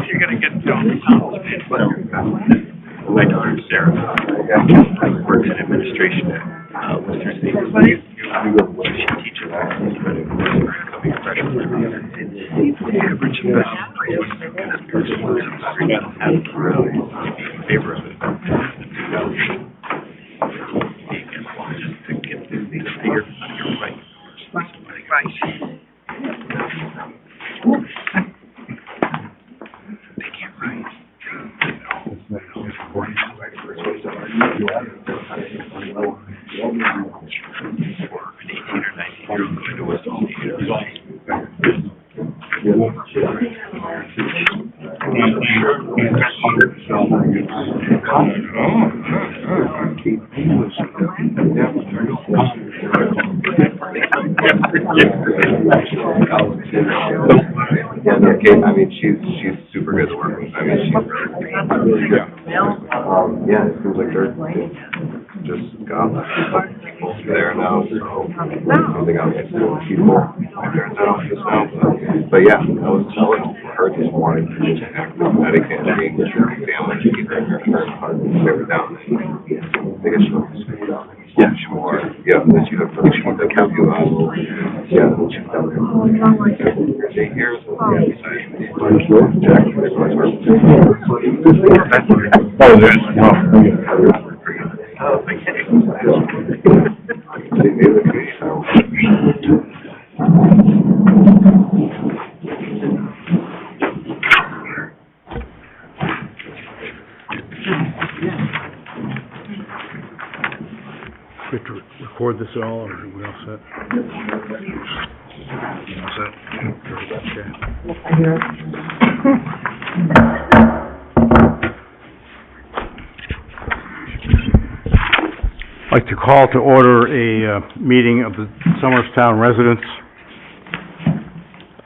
You're gonna get John McDonald's. My daughter Sarah works in administration at Worcester State. She teaches coming freshman. The average amount in favor of it. Just to get the figure, you're right. They can't write. For an 18 or 19-year-old going to West I mean, she's super good to work with. I mean, she's really good. Yeah, it seems like they're just got people there now, so something else to do with people. They're in that office now, but yeah, I was telling her this morning to just act with Connecticut and being with her family to keep her in her heart. They were down there. I guess she wants to stay down there. Yeah, she more. Yeah, that you have to keep the count you on. Yeah, she's down there. 8 years. Jack, We have to record this all, or are we all set? All set? Okay. I'd like to call to order a meeting of the Somerstown residents.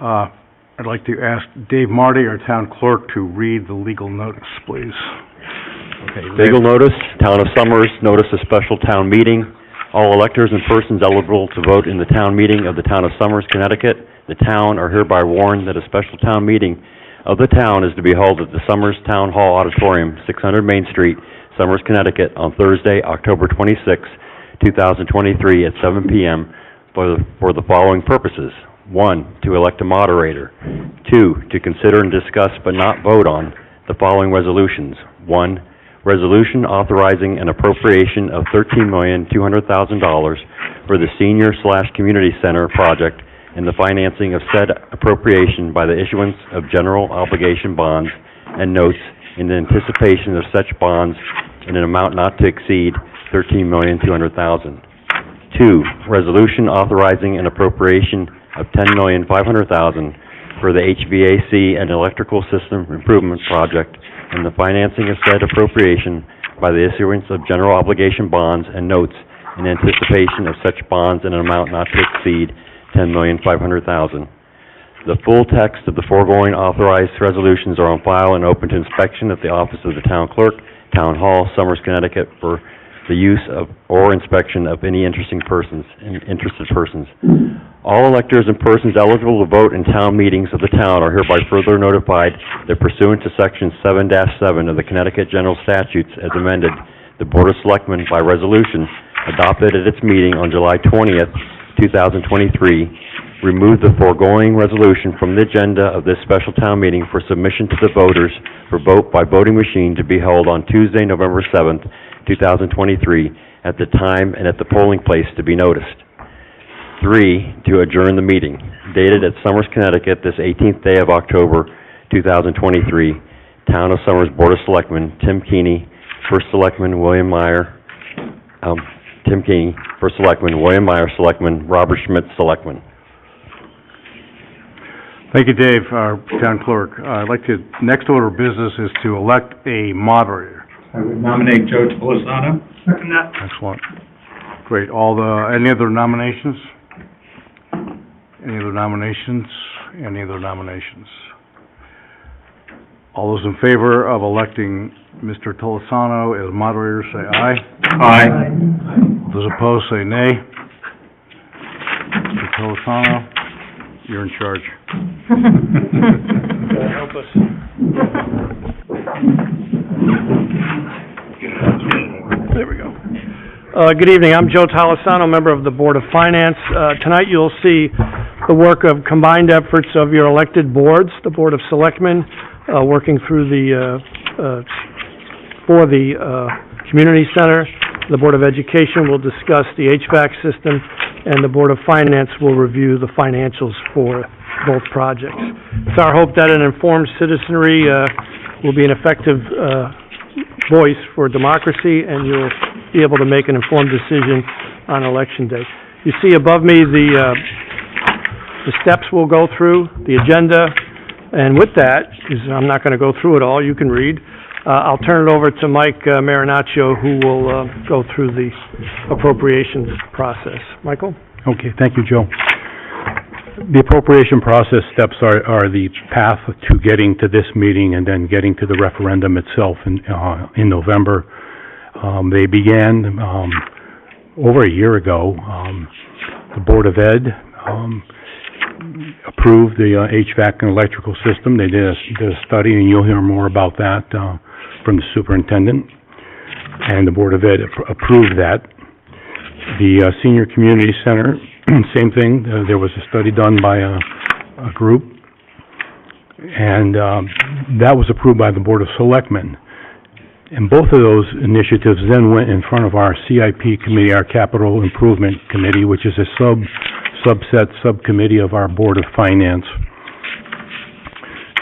I'd like to ask Dave Marty, our town clerk, to read the legal notice, please. Okay, legal notice, Town of Somers, notice a special town meeting. All electors and persons eligible to vote in the town meeting of the Town of Somers, Connecticut, the town are hereby warned that a special town meeting of the town is to be held at the Somers Town Hall Auditorium, 600 Main Street, Somers, Connecticut, on Thursday, October 26, 2023, at 7 p.m. for the following purposes. 1, to elect a moderator. 2, to consider and discuss but not vote on the following resolutions. 1, resolution authorizing an appropriation of $13,200,000 for the Senior/Community Center project and the financing of said appropriation by the issuance of general obligation bonds and notes in anticipation of such bonds in an amount not to exceed $13,200,000. 2, resolution authorizing an appropriation of $10,500,000 for the HVAC and electrical system improvement project and the financing of said appropriation by the issuance of general obligation bonds and notes in anticipation of such bonds in an amount not to exceed $10,500,000. The full text of the foregoing authorized resolutions are on file and open to inspection at the office of the town clerk, Town Hall, Somers, Connecticut, for the use of or inspection of any interested persons. All electors and persons eligible to vote in town meetings of the town are hereby further notified that pursuant to Section 7-7 of the Connecticut General Statutes as amended, the Board of Selectmen, by resolution adopted at its meeting on July 20th, 2023, removed the foregoing resolution from the agenda of this special town meeting for submission to the voters for vote by voting machine to be held on Tuesday, November 7th, 2023, at the time and at the polling place to be noticed. 3, to adjourn the meeting, dated at Somers, Connecticut, this 18th day of October, 2023, Town of Somers Board of Selectmen, Tim Keeney, First Selectman, William Meyer, Tim Keeney, First Selectman, William Meyer, Selectman, Robert Schmidt, Selectman. Thank you, Dave, our town clerk. I'd like to, next order of business is to elect a moderator. I would nominate Joe Tolosano. Second that. Excellent. Great. Any other nominations? Any other nominations? Any other nominations? All those in favor of electing Mr. Tolosano as moderator, say aye. Aye. Those opposed, say nay. Mr. Tolosano, you're in charge. Help us. Good evening. I'm Joe Talisano, member of the Board of Finance. Tonight you'll see the work of combined efforts of your elected boards, the Board of Selectmen, working through for the Community Center. The Board of Education will discuss the HVAC system, and the Board of Finance will review the financials for both projects. It's our hope that an informed citizenry will be an effective voice for democracy, and you'll be able to make an informed decision on Election Day. You see above me the steps we'll go through, the agenda, and with that, because I'm not going to go through it all, you can read, I'll turn it over to Mike Marinaccio, who will go through the appropriations process. Michael? Okay, thank you, Joe. The appropriation process steps are the path to getting to this meeting and then getting to the referendum itself in November. They began over a year ago. The Board of Ed approved the HVAC and electrical system. They did a study, and you'll hear more about that from the superintendent. And the Board of Ed approved that. The Senior Community Center, same thing. There was a study done by a group, and that was approved by the Board of Selectmen. And both of those initiatives then went in front of our CIP committee, our Capital Improvement Committee, which is a subcommittee of our Board of Finance.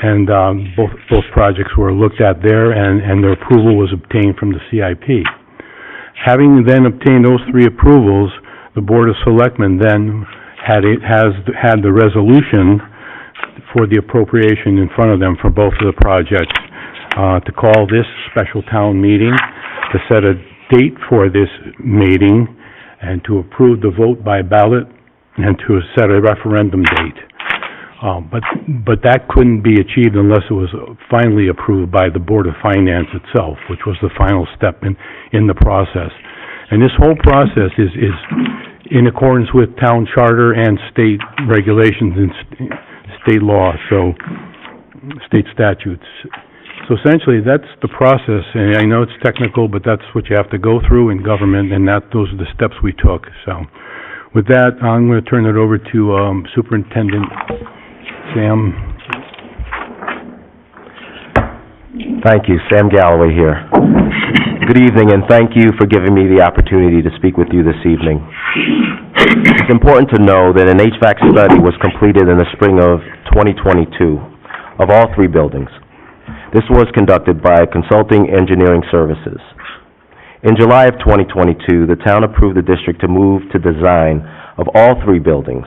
And both projects were looked at there, and their approval was obtained from the CIP. Having then obtained those three approvals, the Board of Selectmen then had the resolution for the appropriation in front of them for both of the projects, to call this special town meeting, to set a date for this meeting, and to approve the vote by ballot, and to set a referendum date. But that couldn't be achieved unless it was finally approved by the Board of Finance itself, which was the final step in the process. And this whole process is in accordance with town charter and state regulations and state law, so state statutes. So essentially, that's the process, and I know it's technical, but that's what you have to go through in government, and those are the steps we took. So with that, I'm going to turn it over to Superintendent Sam. Thank you. Sam Galloway here. Good evening, and thank you for giving me the opportunity to speak with you this evening. It's important to know that an HVAC study was completed in the spring of 2022 of all three buildings. This was conducted by Consulting Engineering Services. In July of 2022, the town approved the district to move to design of all three buildings.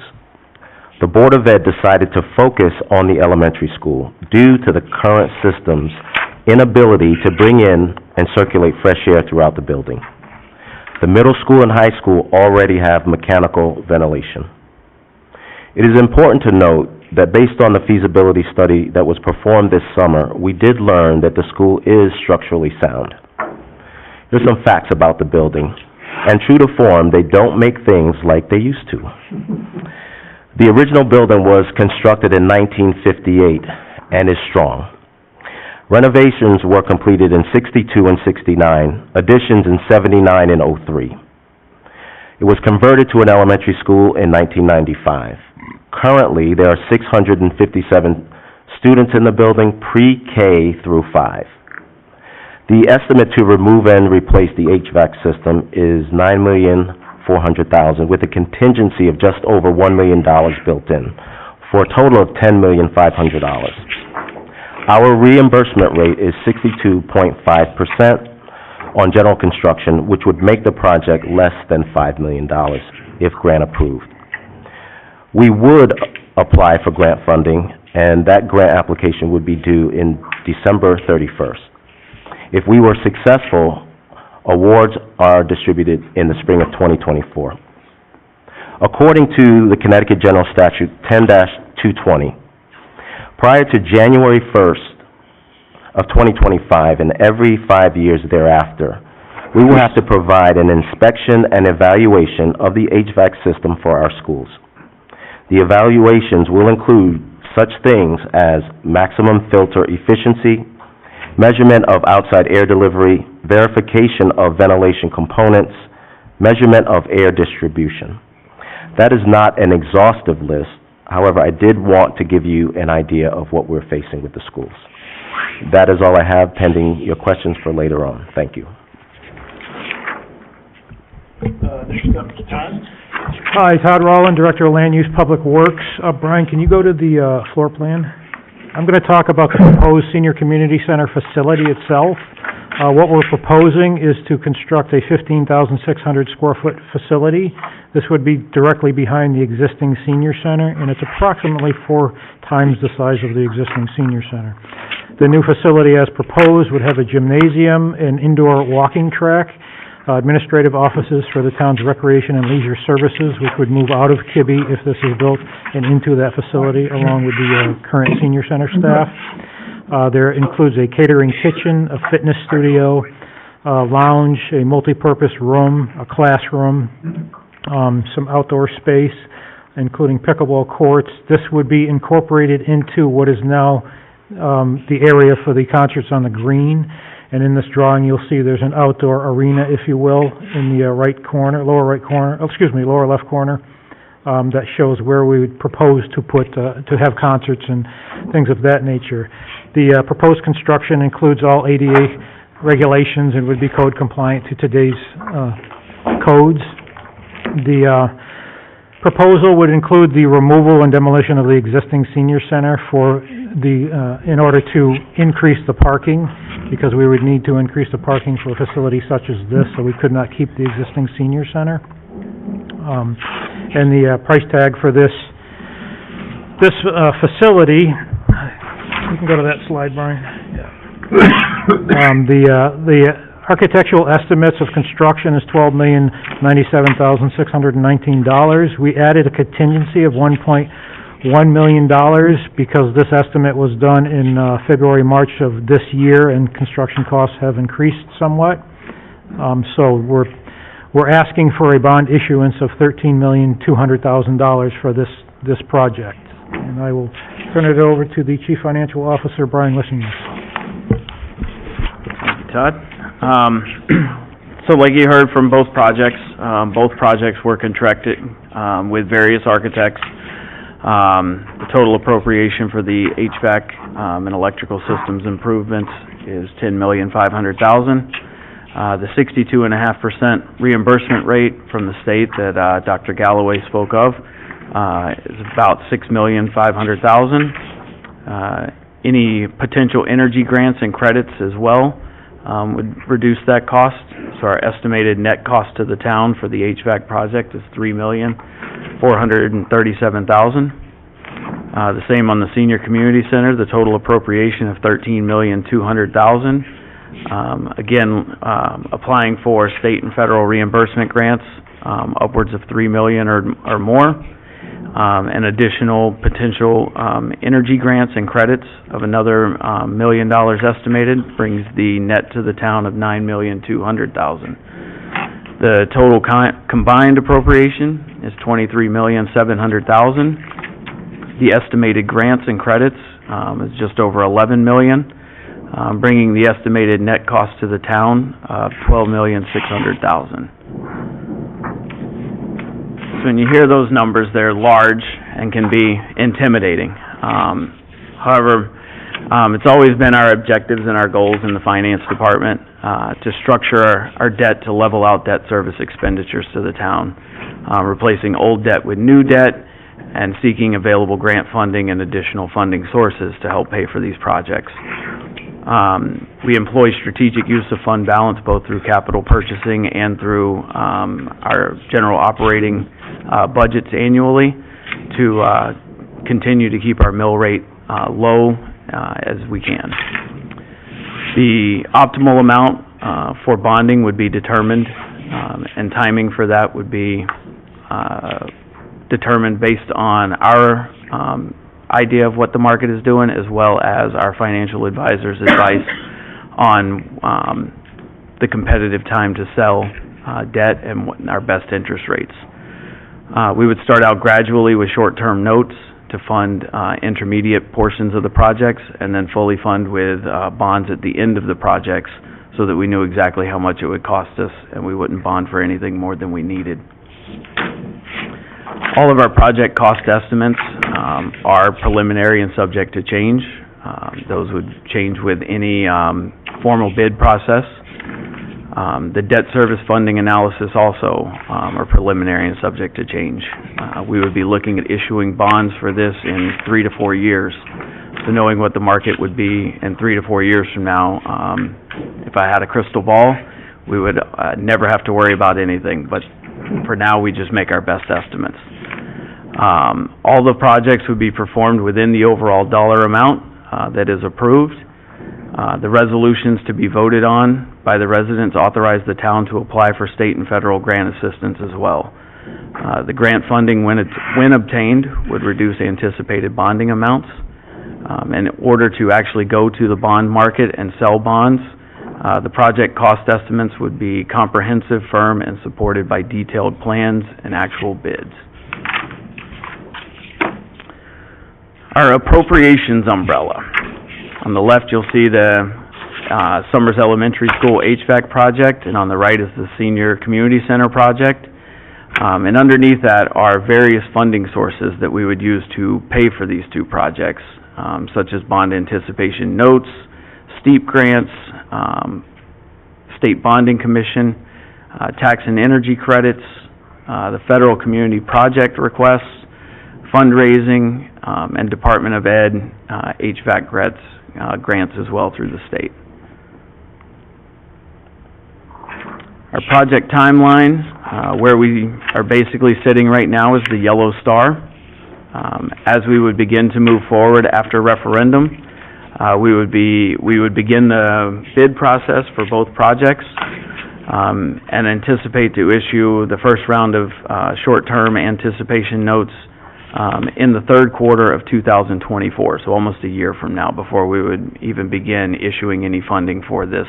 The Board of Ed decided to focus on the elementary school due to the current system's inability to bring in and circulate fresh air throughout the building. The middle school and high school already have mechanical ventilation. It is important to note that based on the feasibility study that was performed this summer, we did learn that the school is structurally sound. There's some facts about the building, and true to form, they don't make things like they used to. The original building was constructed in 1958 and is strong. Renovations were completed in 62 and 69, additions in 79 and 03. It was converted to an elementary school in 1995. Currently, there are 657 students in the building, pre-K through 5. The estimate to remove and replace the HVAC system is $9,400,000, with a contingency of just over $1 million built in, for a total of $10,500,000. Our reimbursement rate is 62.5% on general construction, which would make the project less than $5 million if grant approved. We would apply for grant funding, and that grant application would be due in December 31st. If we were successful, awards are distributed in the spring of 2024. According to the Connecticut General Statute 10-220, prior to January 1st of 2025 and every 5 years thereafter, we will have to provide an inspection and evaluation of the HVAC system for our schools. The evaluations will include such things as maximum filter efficiency, measurement of outside air delivery, verification of ventilation components, measurement of air distribution. That is not an exhaustive list. However, I did want to give you an idea of what we're facing with the schools. That is all I have, pending your questions for later on. Thank you. Next up is Todd. Hi, Todd Rowland, Director of Land Use Public Works. Brian, can you go to the floor plan? I'm going to talk about the proposed Senior Community Center facility itself. What we're proposing is to construct a 15,600 square foot facility. This would be directly behind the existing senior center, and it's approximately 4 times the size of the existing senior center. The new facility as proposed would have a gymnasium, an indoor walking track, administrative offices for the town's recreation and leisure services, which would move out of Kibbe if this is built and into that facility, along with the current senior center staff. There includes a catering kitchen, a fitness studio, a lounge, a multi-purpose room, a classroom, some outdoor space, including pickleball courts. This would be incorporated into what is now the area for the concerts on the green. And in this drawing, you'll see there's an outdoor arena, if you will, in the lower left corner, that shows where we would propose to put, to have concerts and things of that nature. The proposed construction includes all ADA regulations and would be code compliant to today's codes. The proposal would include the removal and demolition of the existing senior center for in order to increase the parking, because we would need to increase the parking for a facility such as this, so we could not keep the existing senior center. And the price tag for this facility, you can go to that slide, Brian. The architectural estimates of construction is $12,097,619. We added a contingency of $1.1 million because this estimate was done in February, March of this year, and construction costs have increased somewhat. So we're asking for a bond issuance of $13,200,000 for this project. And I will turn it over to the Chief Financial Officer, Brian Lissingham. Thank you, Todd. So like you heard from both projects were contracted with various architects. The total appropriation for the HVAC and electrical systems improvements is $10,500,000. The 62.5% reimbursement rate from the state that Dr. Galloway spoke of is about $6,500,000. Any potential energy grants and credits as well would reduce that cost. So our estimated net cost to the town for the HVAC project is $3,437,000. The same on the senior community center, the total appropriation of $13,200,000. Again, applying for state and federal reimbursement grants, upwards of $3 million or more. And additional potential energy grants and credits of another $1 million estimated, brings the net to the town of $9,200,000. The total combined appropriation is $23,700,000. The estimated grants and credits is just over $11 million, bringing the estimated net cost to the town of $12,600,000. So when you hear those numbers, they're large and can be intimidating. However, it's always been our objectives and our goals in the finance department to structure our debt to level out debt service expenditures to the town, replacing old debt with new debt, and seeking available grant funding and additional funding sources to help pay for these projects. We employ strategic use of fund balance both through capital purchasing and through our general operating budgets annually to continue to keep our mill rate low as we can. The optimal amount for bonding would be determined, and timing for that would be determined based on our idea of what the market is doing, as well as our financial advisor's advice on the competitive time to sell debt and what our best interest rates. We would start out gradually with short-term notes to fund intermediate portions of the projects, and then fully fund with bonds at the end of the projects, so that we knew exactly how much it would cost us, and we wouldn't bond for anything more than we needed. All of our project cost estimates are preliminary and subject to change. Those would change with any formal bid process. The debt service funding analysis also are preliminary and subject to change. We would be looking at issuing bonds for this in 3 to 4 years. So knowing what the market would be in 3 to 4 years from now, if I had a crystal ball, we would never have to worry about anything. But for now, we just make our best estimates. All the projects would be performed within the overall dollar amount that is approved. The resolutions to be voted on by the residents authorize the town to apply for state and federal grant assistance as well. The grant funding, when obtained, would reduce anticipated bonding amounts. And in order to actually go to the bond market and sell bonds, the project cost estimates would be comprehensive, firm, and supported by detailed plans and actual bids. Our appropriations umbrella. On the left, you'll see the Summers Elementary School HVAC project, and on the right is the Senior Community Center project. And underneath that are various funding sources that we would use to pay for these two projects, such as bond anticipation notes, STEEP grants, State Bonding Commission, tax and energy credits, the Federal Community Project requests, fundraising, and Department of Ed HVAC grants as well through the state. Our project timeline, where we are basically sitting right now, is the yellow star. As we would begin to move forward after referendum, we would begin the bid process for both projects, and anticipate to issue the first round of short-term anticipation notes in the third quarter of 2024, so almost a year from now, before we would even begin issuing any funding for this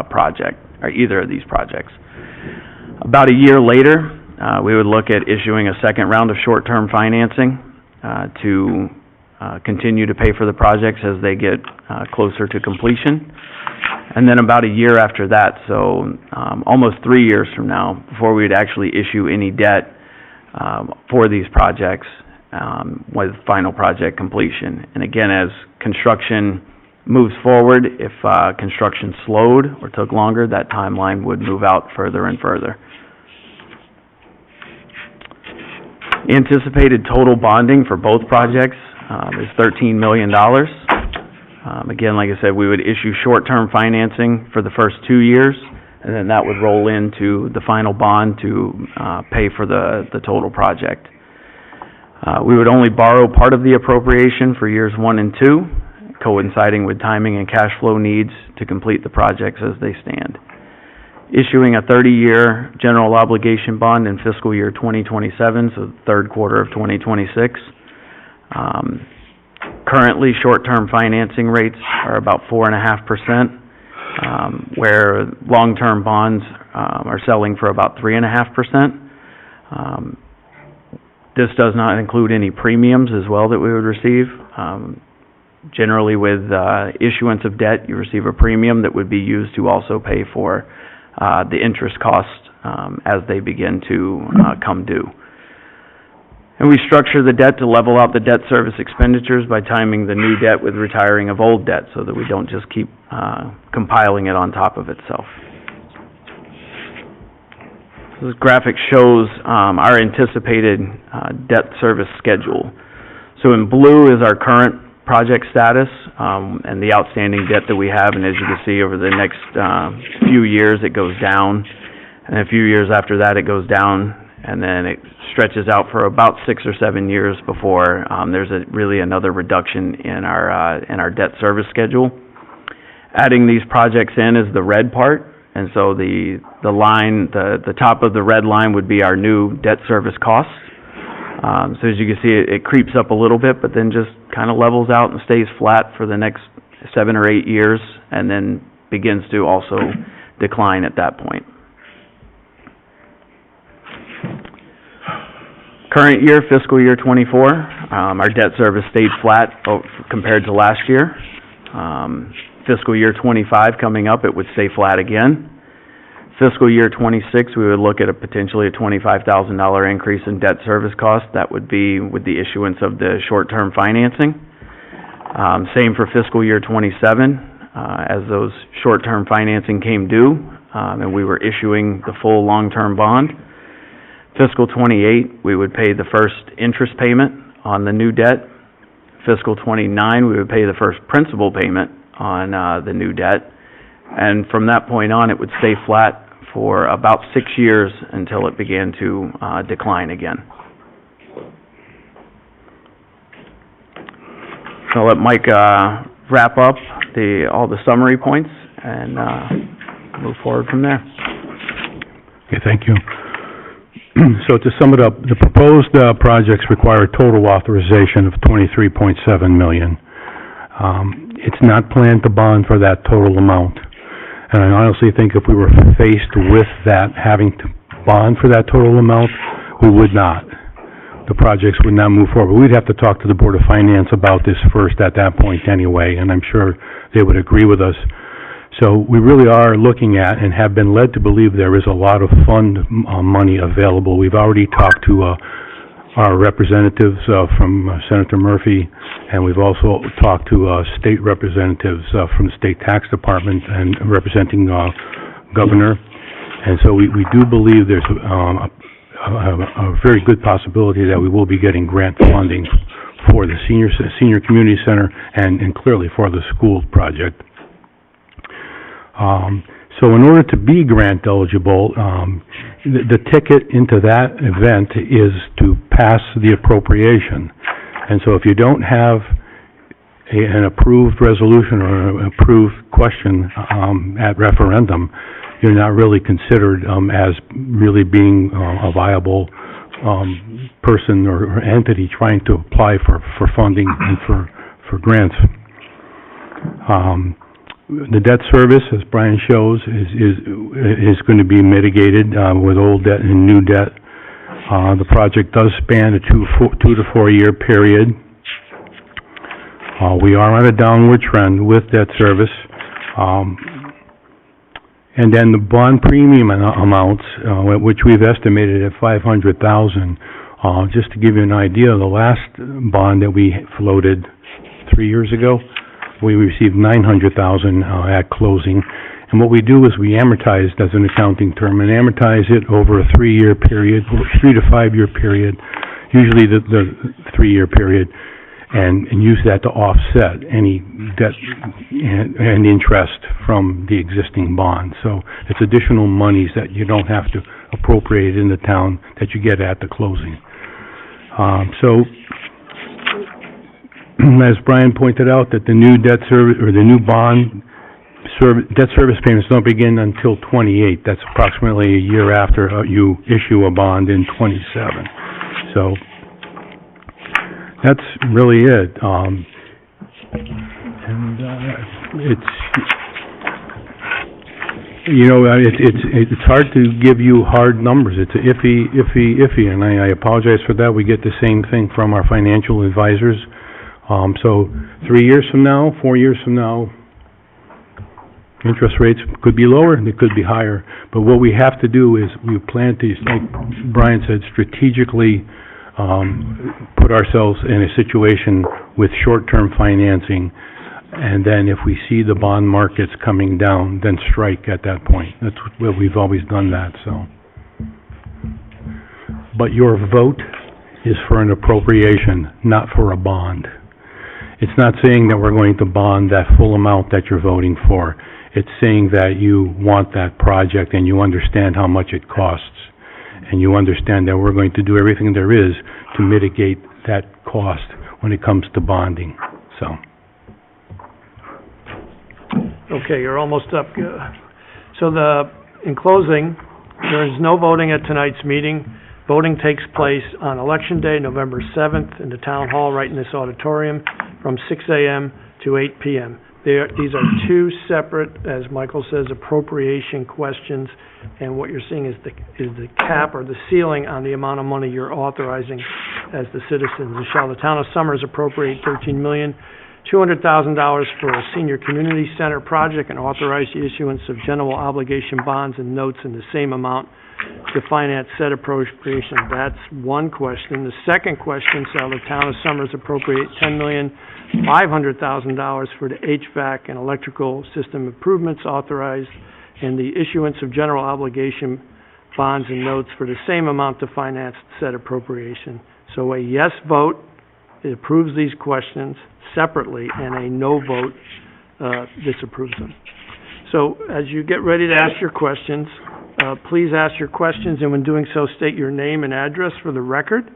project, or either of these projects. About a year later, we would look at issuing a second round of short-term financing to continue to pay for the projects as they get closer to completion. And then about a year after that, so almost 3 years from now, before we'd actually issue any debt for these projects with final project completion. And again, as construction moves forward, if construction slowed or took longer, that timeline would move out further and further. Anticipated total bonding for both projects is $13 million. Again, like I said, we would issue short-term financing for the first 2 years, and then that would roll into the final bond to pay for the total project. We would only borrow part of the appropriation for years 1 and 2, coinciding with timing and cash flow needs to complete the projects as they stand. Issuing a 30-year general obligation bond in fiscal year 2027, so the third quarter of 2026. Currently, short-term financing rates are about 4.5%, where long-term bonds are selling for about 3.5%. This does not include any premiums as well that we would receive. Generally, with issuance of debt, you receive a premium that would be used to also pay for the interest costs as they begin to come due. And we structure the debt to level out the debt service expenditures by timing the new debt with retiring of old debt, so that we don't just keep compiling it on top of itself. This graphic shows our anticipated debt service schedule. So in blue is our current project status and the outstanding debt that we have, and as you can see, over the next few years it goes down, and a few years after that it goes down, and then it stretches out for about 6 or 7 years before there's really another reduction in our debt service schedule. Adding these projects in is the red part, and so the line, the top of the red line would be our new debt service costs. So as you can see, it creeps up a little bit, but then just kind of levels out and stays flat for the next 7 or 8 years, and then begins to also decline at that point. Current year, fiscal year 24, our debt service stayed flat compared to last year. Fiscal year '25 coming up, it would stay flat again. Fiscal year '26, we would look at potentially a $25,000 increase in debt service cost. That would be with the issuance of the short-term financing. Same for fiscal year '27, as those short-term financing came due, and we were issuing the full long-term bond. Fiscal '28, we would pay the first interest payment on the new debt. Fiscal '29, we would pay the first principal payment on the new debt. And from that point on, it would stay flat for about 6 years until it began to decline again. So I'll let Mike wrap up all the summary points and move forward from there. Okay, thank you. So to sum it up, the proposed projects require a total authorization of $23.7 million. It's not planned to bond for that total amount. And I honestly think if we were faced with that, having to bond for that total amount, we would not. The projects would not move forward. We'd have to talk to the Board of Finance about this first at that point anyway, and I'm sure they would agree with us. So we really are looking at and have been led to believe there is a lot of fund money available. We've already talked to our representatives from Senator Murphy, and we've also talked to state representatives from the State Tax Department and representing Governor. And so we do believe there's a very good possibility that we will be getting grant funding for the senior community center and clearly for the school project. So in order to be grant eligible, the ticket into that event is to pass the appropriation. And so if you don't have an approved resolution or an approved question at referendum, you're not really considered as really being a viable person or entity trying to apply for funding and for grants. The debt service, as Brian shows, is going to be mitigated with old debt and new debt. The project does span a 2 to 4 year period. We are on a downward trend with debt service. And then the bond premium amounts, which we've estimated at $500,000. Just to give you an idea, the last bond that we floated 3 years ago, we received $900,000 at closing. And what we do is we amortize, as an accounting term, and amortize it over a 3 year period, 3 to 5 year period, usually the 3 year period, and use that to offset any debt and interest from the existing bond. So it's additional monies that you don't have to appropriate in the town that you get at the closing. As Brian pointed out, that the new debt service, or the new bond debt service payments don't begin until 28. That's approximately a year after you issue a bond in 27. So that's really it. It's, you know, it's hard to give you hard numbers. It's iffy, and I apologize for that. We get the same thing from our financial advisors. So 3 years from now, 4 years from now, interest rates could be lower and they could be higher. But what we have to do is we plan to, like Brian said, strategically put ourselves in a situation with short-term financing, and then if we see the bond markets coming down, then strike at that point. That's what we've always done that, so. But your vote is for an appropriation, not for a bond. It's not saying that we're going to bond that full amount that you're voting for. It's saying that you want that project and you understand how much it costs. And you understand that we're going to do everything there is to mitigate that cost when it comes to bonding, so. Okay, you're almost up. So in closing, there is no voting at tonight's meeting. Voting takes place on Election Day, November 7th, in the Town Hall right in this auditorium from 6 a.m. to 8 p.m. These are two separate, as Michael says, appropriation questions, and what you're seeing is the cap or the ceiling on the amount of money you're authorizing as the citizens. Shall the Town of Somers appropriate $13 million $200,000 for a senior community center project and authorize the issuance of general obligation bonds and notes in the same amount to finance said appropriation. That's one question. The second question, shall the town of Summers appropriate $10,500,000 for the HVAC and electrical system improvements authorized and the issuance of general obligation bonds and notes for the same amount to finance said appropriation. So a yes vote, it approves these questions separately, and a no vote, disapproves them. So as you get ready to ask your questions, please ask your questions, and when doing so, state your name and address for the record.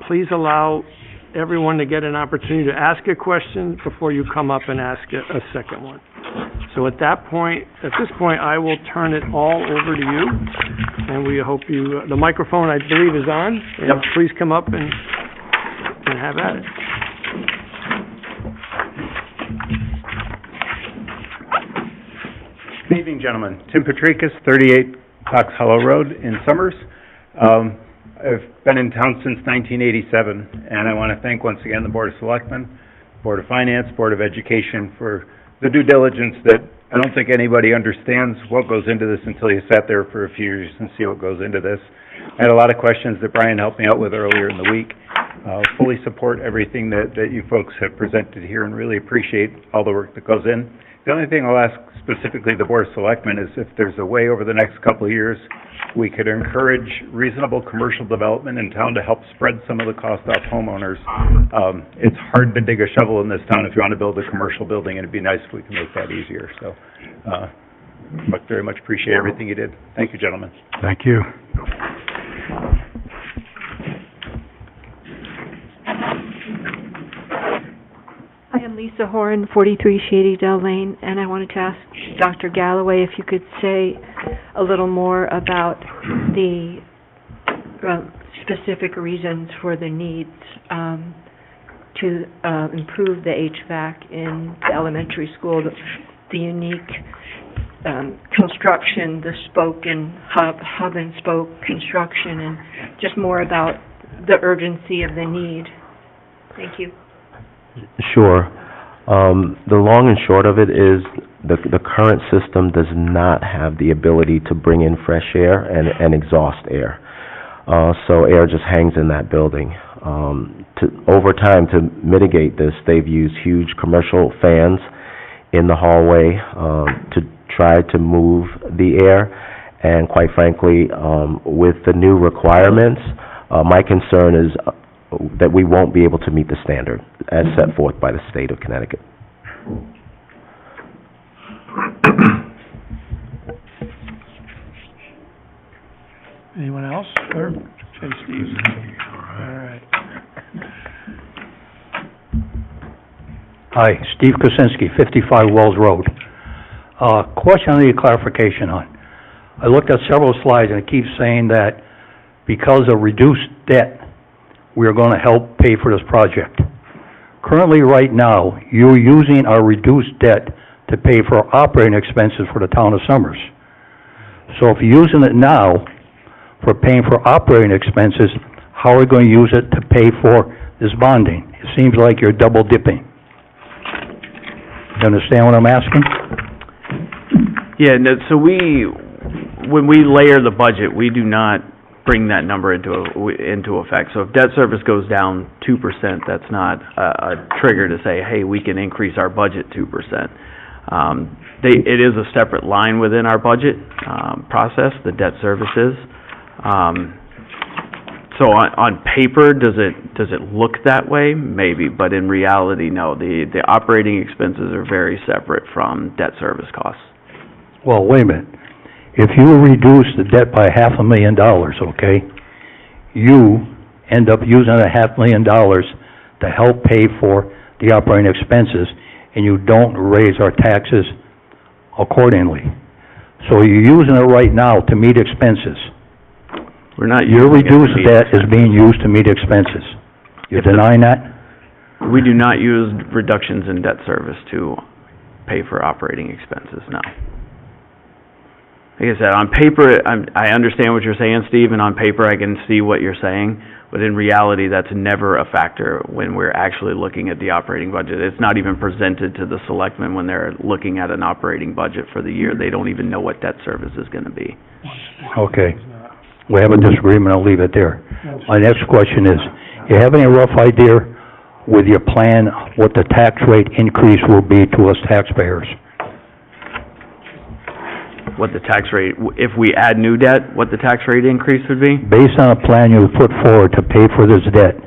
Please allow everyone to get an opportunity to ask a question before you come up and ask a second one. So at this point, I will turn it all over to you, and we hope you, the microphone, I believe, is on. And Yep. please come up and have at it. Good evening, gentlemen. Tim Patrikas, 38 Cox Hollow Road in Summers. I've been in town since 1987, and I want to thank once again the Board of Selectmen, Board of Finance, Board of Education for the due diligence that I don't think anybody understands what goes into this until you sat there for a few years and see what goes into this. I had a lot of questions that Brian helped me out with earlier in the week. Fully support everything that you folks have presented here and really appreciate all the work that goes in. The only thing I'll ask specifically the Board of Selectmen is if there's a way over the next couple of years we could encourage reasonable commercial development in town to help spread some of the cost off homeowners. It's hard to dig a shovel in this town if you want to build a commercial building, and it'd be nice if we can make that easier. So, very much appreciate everything you did. Thank you, gentlemen. Thank you. I am Lisa Horan, 43 Shady Dell Lane, and I wanted to ask Dr. Galloway if you could say a little more about the specific reasons for the needs to improve the HVAC in the elementary school, the unique construction, the spoke and hub and spoke construction, and just more about the urgency of the need. Thank you. Sure. The long and short of it is the current system does not have the ability to bring in fresh air and exhaust air. So air just hangs in that building. Over time, to mitigate this, they've used huge commercial fans in the hallway to try to move the air. And quite frankly, with the new requirements, my concern is that we won't be able to meet the standard as set forth by the state of Connecticut. Anyone else? Or, okay, Steve. All right. Hi, Steve Kosinski, 55 Wells Road. Question I need clarification on. I looked at several slides and it keeps saying that because of reduced debt, we are going to help pay for this project. Currently, right now, you're using our reduced debt to pay for operating expenses for the town of Summers. So if you're using it now for paying for operating expenses, how are we going to use it to pay for this bonding? It seems like you're double dipping. You understand what I'm asking? Yeah, no, so when we layer the budget, we do not bring that number into effect. So if debt service goes down 2%, that's not a trigger to say, hey, we can increase our budget 2%. It is a separate line within our budget process, the debt services. So on paper, does it look that way? Maybe, but in reality, no. The operating expenses are very separate from debt service costs. Well, wait a minute. If you reduce the debt by $500,000, okay, you end up using $500,000 to help pay for the operating expenses, and you don't raise our taxes accordingly. So you're using it right now to meet expenses. We're not Your using it to reduced meet debt is expenses. being used to meet expenses. You're denying that? We do not use reductions in debt service to pay for operating expenses, no. Like I said, on paper, I understand what you're saying, Steve, and on paper I can see what you're saying. But in reality, that's never a factor when we're actually looking at the operating budget. It's not even presented to the selectmen when they're looking at an operating budget for the year. They don't even know what debt service is gonna be. Okay. We have a disagreement, I'll leave it there. My next question is, you have any rough idea with your plan what the tax rate increase will be to us taxpayers? What the tax rate, if we add new debt, what the tax rate increase would be? Based on a plan you put forward to pay for this debt,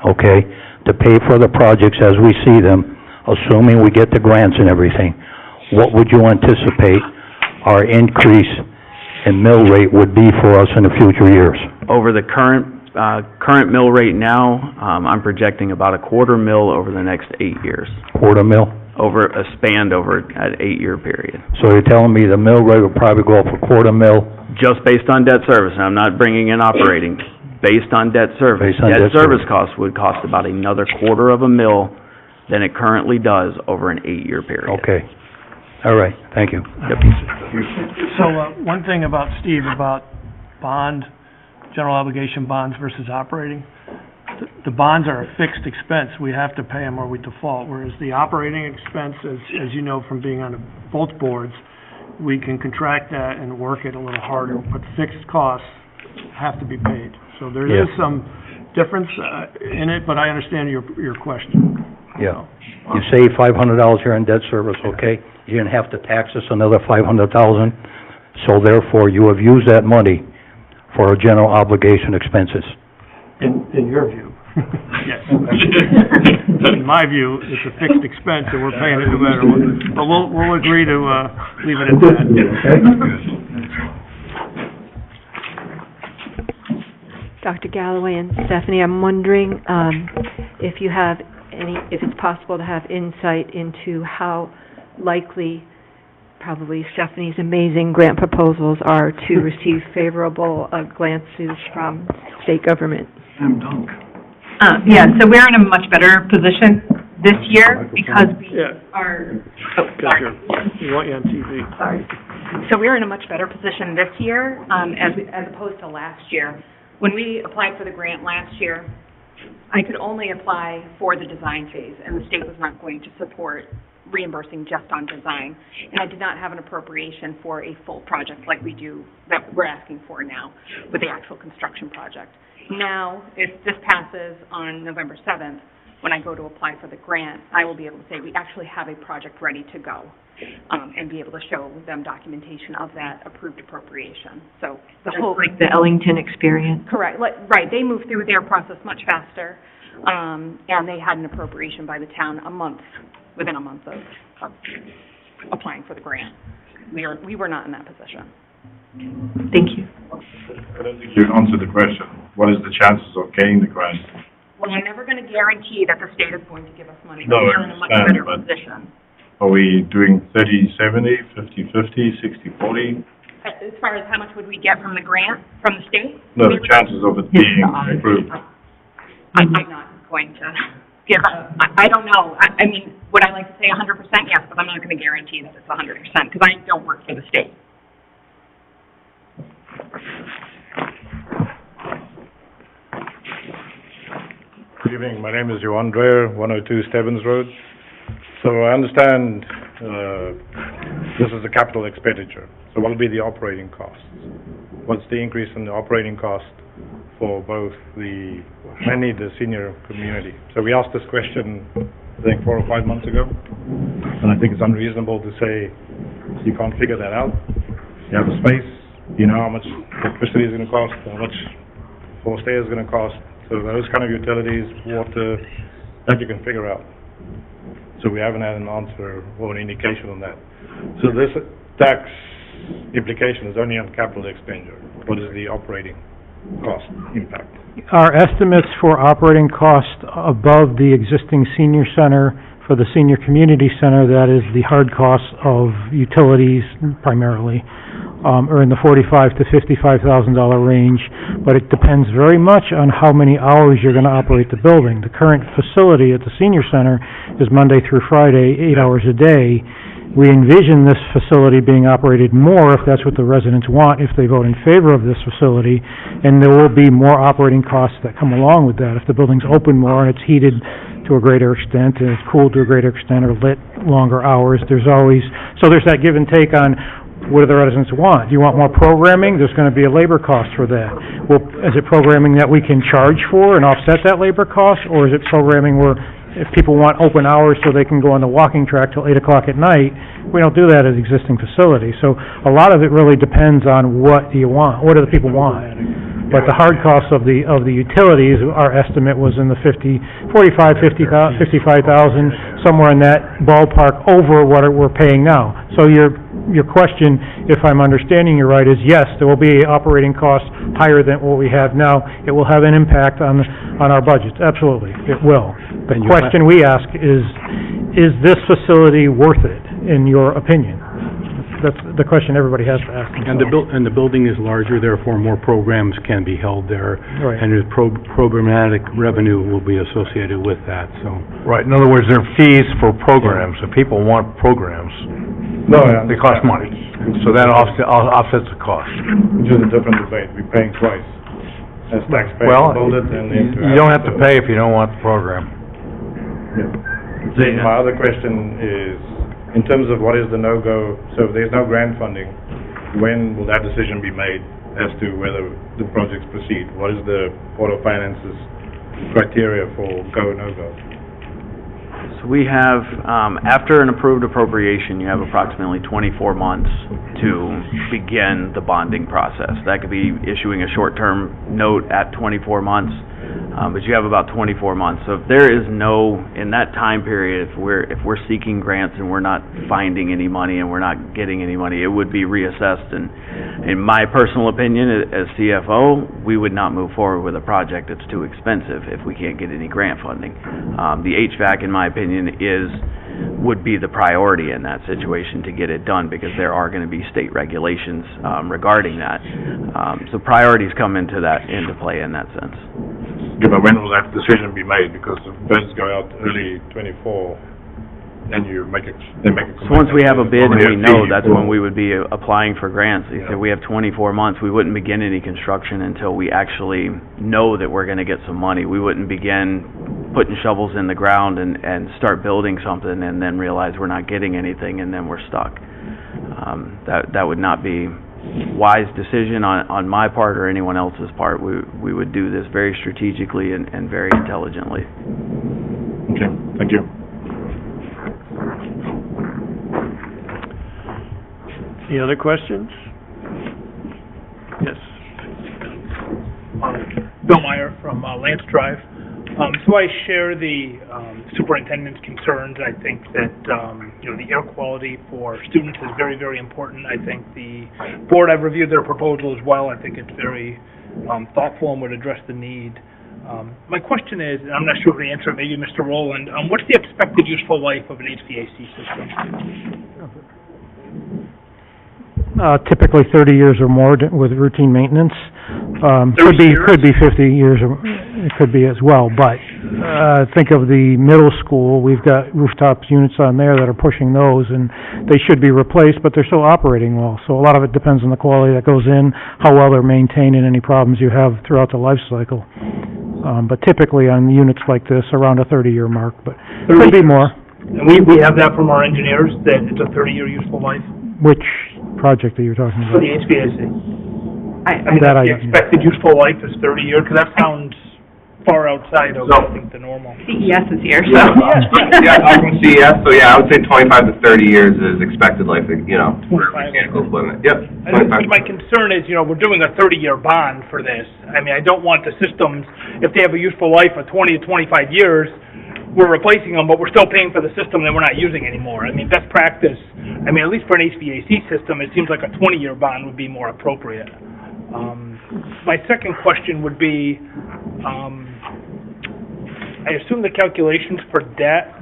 okay, to pay for the projects as we see them, assuming we get the grants and everything, what would you anticipate our increase in mill rate would be for us in the future years? Over the current mill rate now, I'm projecting about a quarter mill over the next 8 years, Quarter mill? over a span over an 8-year period. So you're telling me the mill rate will probably go up a quarter mill? Just based on debt service, and I'm not bringing in operating, based on debt service. Based on debt Debt service service. costs would cost about another quarter of a mill than it currently does over an 8-year period. Okay. All right, thank you. So, one thing about, Steve, about bond, general obligation bonds versus operating, the bonds are a fixed expense. We have to pay them or we default, whereas the operating expense, as you know from being on both boards, we can contract that and work it a little harder, but fixed costs have to be paid. So there is some difference in it, but I understand your question. Yeah. You save $500 here in debt service, okay? You didn't have to tax us another $500,000, so therefore you have used that money for our general obligation expenses. In your view? Yes. In my view, it's a fixed expense and we're paying it no matter what. But we'll agree to, leave it at that. Dr. Galloway and Stephanie, I'm wondering, if you have if it's possible to have insight into how likely probably Stephanie's amazing grant proposals are to receive favorable glances from state government. Yeah, so we're in a much better position this year because we are, You want you on TV. sorry. So we're in a much better position this year, as opposed to last year. When we applied for the grant last year, I could only apply for the design phase, and the state was not going to support reimbursing just on design. And I did not have an appropriation for a full project like we do, that we're asking for now with the actual construction project. Now, if this passes on November 7th, when I go to apply for the grant, I will be able to say we actually have a project ready to go, and be able to show them documentation of that approved appropriation. So the whole... Like the Ellington experience. Correct, right, they moved through their process much faster, and they had an appropriation by the town within a month of applying for the grant. We were not in that position. Thank you. I don't think you answered the question. What is the chances of getting the grant? Well, I'm never going to guarantee that the state is going to give us money. No, We're I in a much understand, better but- position. Are we doing 30-70, 50-50, 60-40? As far as how much would we get from the grant, from the state? No, the chances of it being approved. I'm not going to give, I don't know. I mean, would I like to say 100%? Yes, but I'm not going to guarantee that it's 100%, because I don't work for the state. Good evening, my name is Johan Dreyer, 102 Stebbins Road. So I understand, this is a capital expenditure. So what will be the operating costs? What's the increase in the operating cost for both mainly the senior community? So we asked this question, I think 4 or 5 months ago, and I think it's unreasonable to say you can't figure that out. You have a space, you know how much electricity is going to cost, how much floor stairs is going to cost. So those kind of utilities, water, that you can figure out. So we haven't had an answer or an indication on that. So this tax implication is only on capital expenditure. What is the operating cost impact? Our estimates for operating cost above the existing senior center, for the senior community center, that is the hard costs of utilities primarily, are in the $45,000 to $55,000 range, but it depends very much on how many hours you're going to operate the building. The current facility at the senior center is Monday through Friday, 8 hours a day, We envision this facility being operated more if that's what the residents want, if they vote in favor of this facility, and there will be more operating costs that come along with that. If the building's open more and it's heated to a greater extent, and it's cooled to a greater extent, or lit longer hours, there's that give and take on what do the residents want. Do you want more programming? There's gonna be a labor cost for that. Well, is it programming that we can charge for and offset that labor cost, or is it programming where if people want open hours so they can go on the walking track till 8 o'clock at night, we don't do that at existing facilities. So a lot of it really depends on what do you want, what do the people want. But the hard costs of the utilities, our estimate was in the 55,000, somewhere in that ballpark over what we're paying now. So your question, if I'm understanding you right, is yes, there will be operating costs higher than what we have now. It will have an impact on our budgets, absolutely, it will. The question we ask is this facility worth it, in your opinion? That's the question everybody has to ask themselves. And the building is larger, therefore more programs can be held there. Right. And the programmatic revenue will be associated with that, so. Right, in other words, there are fees for programs. If people want programs, they cost money. So that offsets the cost. Which is a different debate, we're paying twice. As taxpayers Well, build it, and you don't have to pay if you don't want the program. My other question is, in terms of what is the no-go, so if there's no grant funding, when will that decision be made as to whether the projects proceed? What is the Board of Finance's criteria for go, no-go? So we have, after an approved appropriation, you have approximately 24 months to begin the bonding process. That could be issuing a short-term note at 24 months, but you have about 24 months. So if there is in that time period, if we're seeking grants and we're not finding any money and we're not getting any money, it would be reassessed. And in my personal opinion, as CFO, we would not move forward with a project that's too expensive if we can't get any grant funding. The HVAC, in my opinion, would be the priority in that situation to get it done, because there are going to be state regulations regarding that. So priorities come into play in that sense. Yeah, but when will that decision be made? Because if bids go out early '24, then they make it. So once we have a bid and we know, that's when we would be applying for grants. If we have 24 months, we wouldn't begin any construction until we actually know that we're going to get some money. We wouldn't begin putting shovels in the ground and start building something and then realize we're not getting anything and then we're stuck. That would not be wise decision on my part or anyone else's part. We would do this very strategically and very intelligently. Okay, thank you. Any other questions? Yes. Bill Meyer from Lance Drive. So I share the superintendent's concerns. I think that the air quality for students is very, very important. I think the board, I've reviewed their proposal as well. I think it's very thoughtful and would address the need. My question is, and I'm not sure of the answer, maybe Mr. Rowland, what's the expected useful life of an HVAC system? Typically 30 years or more with routine maintenance. Could be 50 years, or it could be as well, but think of the middle school. We've got rooftop units on there that are pushing those, and they should be replaced, but they're still operating well. So a lot of it depends on the quality that goes in, how well they're maintained, and any problems you have throughout the life cycle. But typically on units like this, around a 30-year mark, but it could be more. And we have that from our engineers, that it's a 30-year useful life? Which project are you talking about? For the HVAC. The expected useful life is 30 years, because that sounds far outside of, I think, the normal. CES is here, so. Yeah, I'm from CES, so yeah, I would say 25 to 30 years is expected life, for mechanical equipment. Yep. My concern is, we're doing a 30-year bond for this. I don't want the systems, if they have a useful life of 20 to 25 years, we're replacing them, but we're still paying for the system that we're not using anymore. Best practice, at least for an HVAC system, it seems like a 20-year bond would be more appropriate. My second question would be, I assume the calculations for debt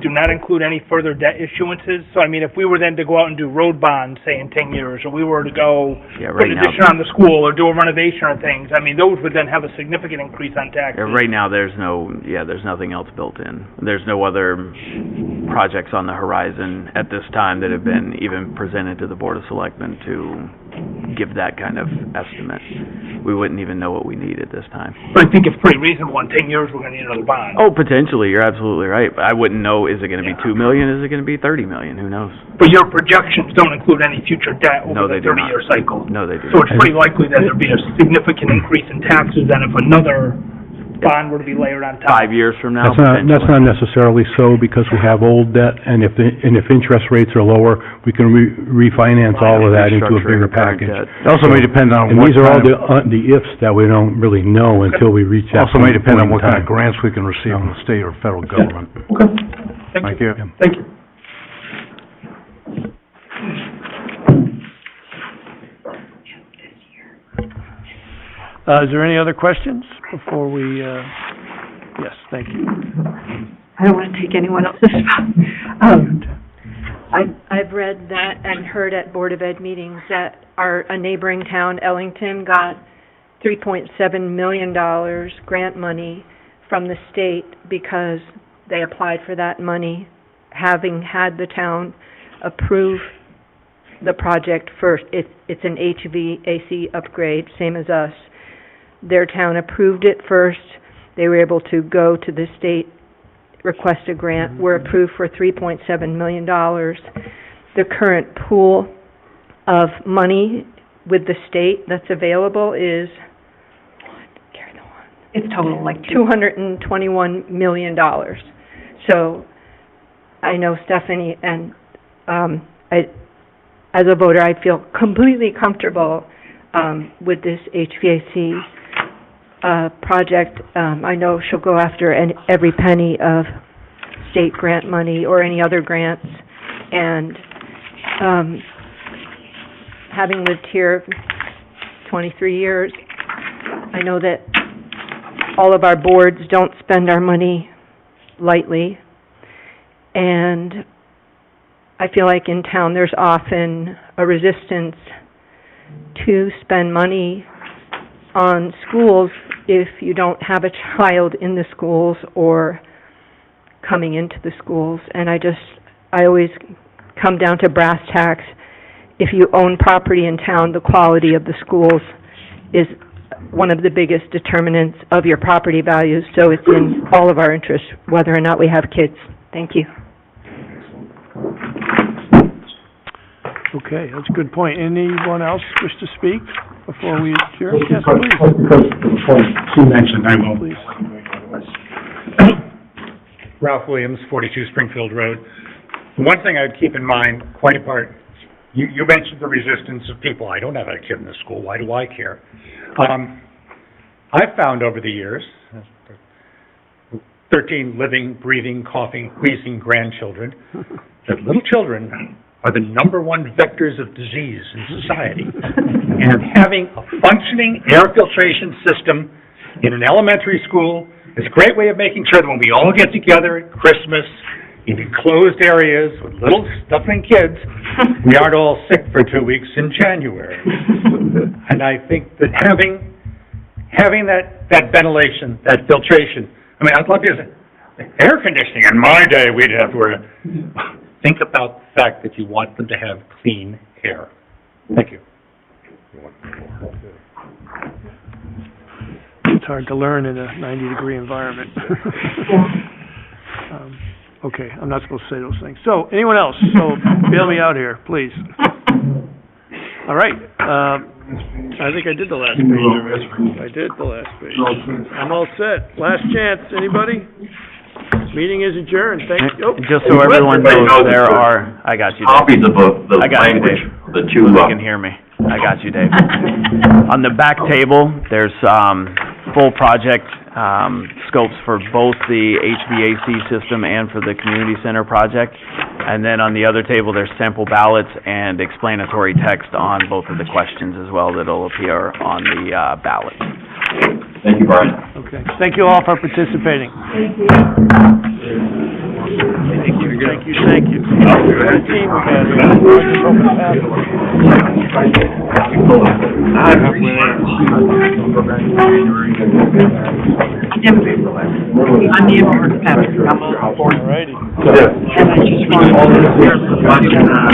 do not include any further debt issuances. So, I mean, if we were then to go out and do road bonds, say in 10 years, or we were to go put an addition on the school or do a renovation or things, I mean, those would then have a significant increase on taxes. Right now, there's nothing else built in. There's no other projects on the horizon at this time that have been even presented to the Board of Selectmen to give that kind of estimate. We wouldn't even know what we need at this time. But I think it's pretty reasonable, in 10 years, we're gonna need another bond. Oh, potentially, you're absolutely right. But I wouldn't know, is it gonna be 2 million, is it gonna be 30 million, who knows? But your projections don't include any future debt No, over they the do not. 30-year cycle. No, they do So not. it's pretty likely that there'd be a significant increase in taxes than if another bond were to be layered on top. 5 years from now, That's not necessarily so, because we have old debt, and if interest rates are lower, we can refinance all of that into a bigger package. It also may depend on And what these are all kind of, the ifs that we don't really know until we reach that also may point depend on in what kind time. of grants we can receive from the state or federal government. Okay. Thank you. Thank you. Is there any other questions before we, yes, thank you. I don't want to take anyone else's spot. I've read that and heard at Board of Ed meetings that a neighboring town, Ellington, got $3.7 million grant money from the state because they applied for that money, having had the town approve the project first. It's an HVAC upgrade, same as us. Their town approved it first. They were able to go to the state, request a grant. We're approved for $3.7 million. The current pool of money with the state that's available is, It's total like $221 million. So, I know Stephanie, and as a voter, I feel completely comfortable with this HVAC project. I know she'll go after every penny of state grant money or any other grants. And having lived here 23 years, I know that all of our boards don't spend our money lightly. And I feel like in town there's often a resistance to spend money on schools if you don't have a child in the schools or coming into the schools. And I always come down to brass tacks. If you own property in town, the quality of the schools is one of the biggest determinants of your property values. So it's in all of our interests, whether or not we have kids. Thank you. Okay, that's a good point. Anyone else wish to speak before we adjourn? Yes, Because the point she mentioned, I will. please. Ralph Williams, 42 Springfield Road. The one thing I'd keep in mind, quite apart, you mentioned the resistance of people. I don't have a kid in the school. Why do I care? I've found over the years, 13 living, breathing, coughing, wheezing grandchildren, that little children are the #1 vectors of disease in society. And having a functioning air filtration system in an elementary school is a great way of making sure that when we all get together at Christmas in enclosed areas with little stuffing kids, we aren't all sick for 2 weeks in January. And I think that having that ventilation, that filtration, I mean, I'd love to say, air conditioning, in my day, we'd have to think about the fact that you want them to have clean air. Thank you. It's hard to learn in a 90-degree environment. Okay, I'm not supposed to say those things. So, anyone else? So, bail me out here, please. All right, I think I did the last page already. I did the last page. I'm all set. Last chance, anybody? Meeting is adjourned. Thank you. Just so everyone knows, there are, I got you, Dave. Copies of the I got you, language, Dave. the two, They can hear me. I got you, Dave. On the back table, there's, full project, scopes for both the HVAC system and for the community center project. And then on the other table, there's sample ballots and explanatory text on both of the questions as well that'll appear on the, ballot. Thank you, Brian. Okay, thank you all for participating. Thank you. Thank you, thank you. What a team we got here. I just hope it I'm the import pastor. I'm a board. Alrighty. And I just want to